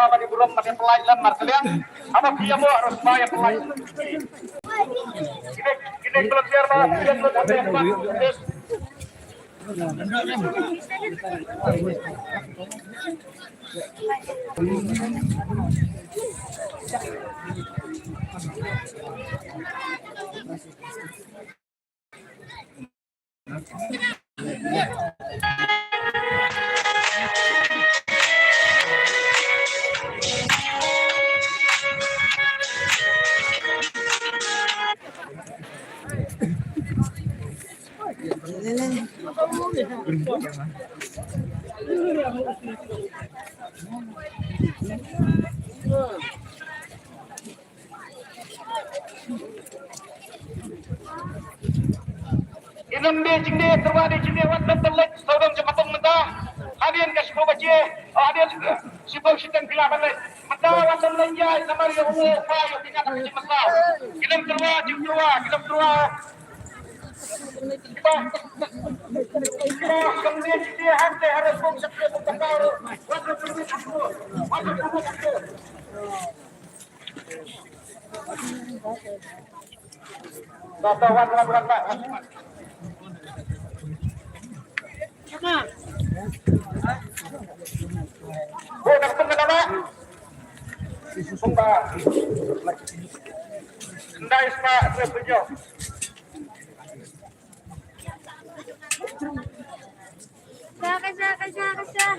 sama di burung pada pelai lemar kalian apa dia mau harus bayar pelai gini belum biar banget dia belum sampai Inam de jingde terwadi jingde wat telet saudang jematung mentah hadian kasih baca hadian sibuk sidang bilaban le mentah wat lenjai sama dia umur payu tingkat kecil mentah inam terwadi inam terwadi kemudian dia harus mengucapkan bertakar wat nak pengenapa? Sumpah. Nice Pak, saya setuju. Kasih.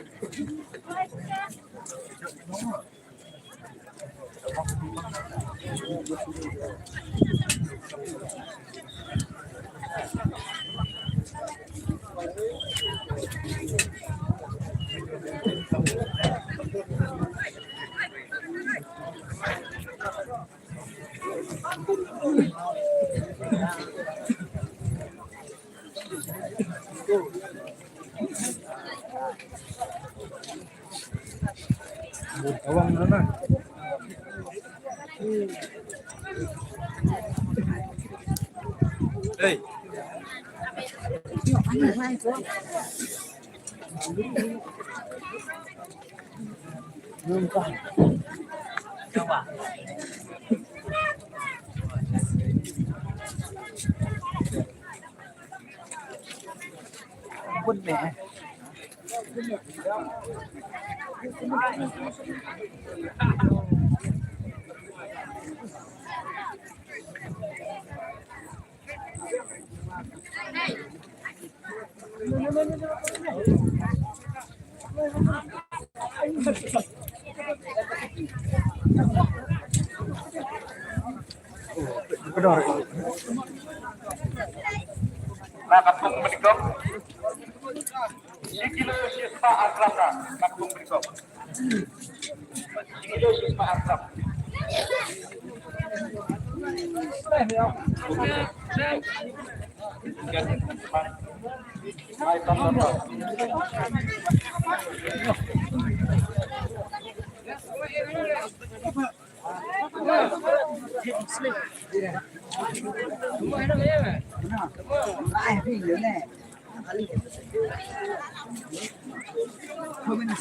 Awang mana? Hey. Coba. Pun mẹ. Nah, kampung berikut. Sikilo Sispa Akraka, kampung berikut. Sikilo Sispa Akraka.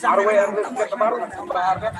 Arwah yang terbaru berharga.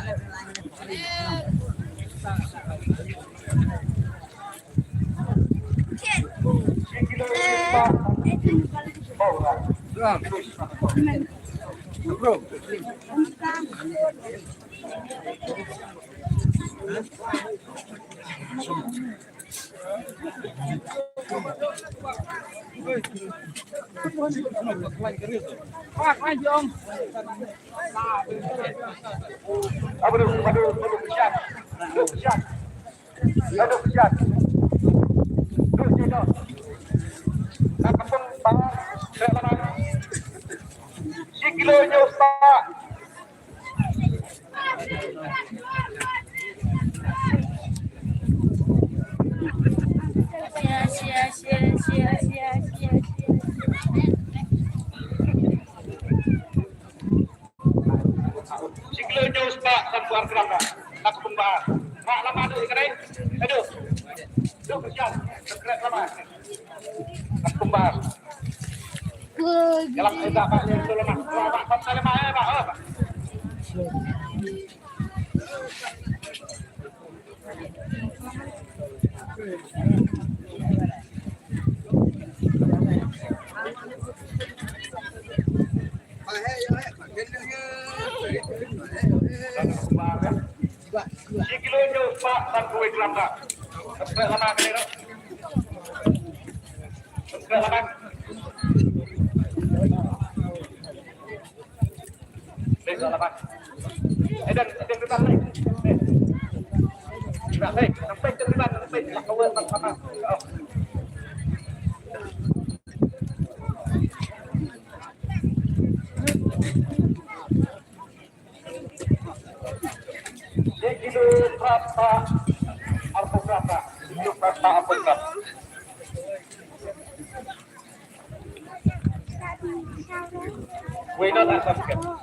Kilonya Ustaz. Kilonya Ustaz sampai kerana nak pembahas. Mak lama tu ikan aduh. Duh berjalan. Sekret lama. Nak pembahas. Kalau kita Pak itu lemah. Pak saya lemah Pak. Si kilo nyo pa san kuwi kelapa. Sampai lama kali no. Sampai lama. Baik lama. Dan depan lagi. Baik, sampai ke depan sampai kawal sama. Kilo berapa? Arpo berapa? Kilo berapa apa itu? Wait, not that.